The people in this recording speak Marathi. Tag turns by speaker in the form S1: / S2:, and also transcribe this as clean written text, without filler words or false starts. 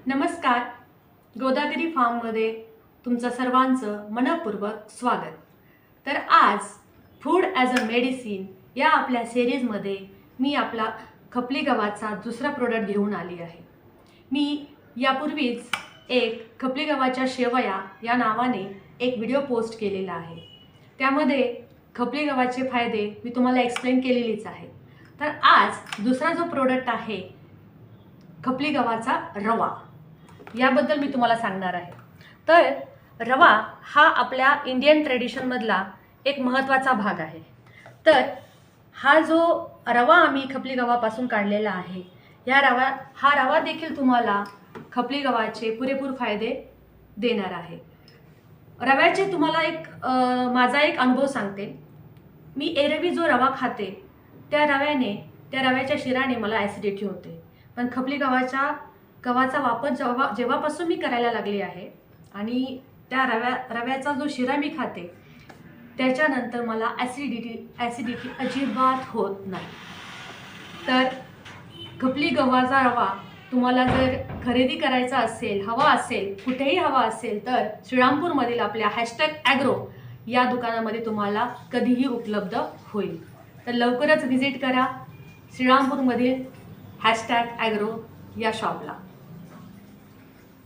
S1: नमस्कार. गोदावरी फार्ममध्ये तुमचं सर्वांचं मनपूर्वक स्वागत. तर आज फूड ॲज अ मेडिसिन या आपल्या सिरीजमध्ये मी आपला खपली गव्हाचा दुसरा प्रोडक्ट घेऊन आली आहे. मी यापूर्वीच एक खपली गव्हाच्या शेवया या नावाने एक व्हिडिओ पोस्ट केलेला आहे. त्यामध्ये खपली गव्हाचे फायदे मी तुम्हाला एक्सप्लेन केलेलीच आहे. तर आज दुसरा जो प्रोडक्ट आहे खपली गव्हाचा रवा, याबद्दल मी तुम्हाला सांगणार आहे. तर रवा हा आपल्या इंडियन ट्रेडिशनमधला एक महत्त्वाचा भाग आहे. तर हा जो रवा आम्ही खपली गव्हापासून काढलेला आहे, हा रवा देखील तुम्हाला खपली गव्हाचे पुरेपूर फायदे देणार आहे. रव्याचे तुम्हाला माझा एक अनुभव सांगते. मी एरवी जो रवा खाते त्या रव्याच्या शिराने मला ॲसिडिटी होते. पण खपली गव्हाचा वापर जेव्हापासून मी करायला लागली आहे आणि त्या रव्याचा जो शिरा मी खाते त्याच्यानंतर मला ॲसिडिटी अजिबात होत नाही. तर खपली गव्हाचा रवा तुम्हाला जर खरेदी करायचा असेल, हवा असेल, कुठेही हवा असेल तर श्रीरामपूरमधील आपल्या #ॲग्रो या दुकानामध्ये तुम्हाला कधीही उपलब्ध होईल. तर लवकरच व्हिजिट करा श्रीरामपूरमधील #ॲग्रो या शॉपला.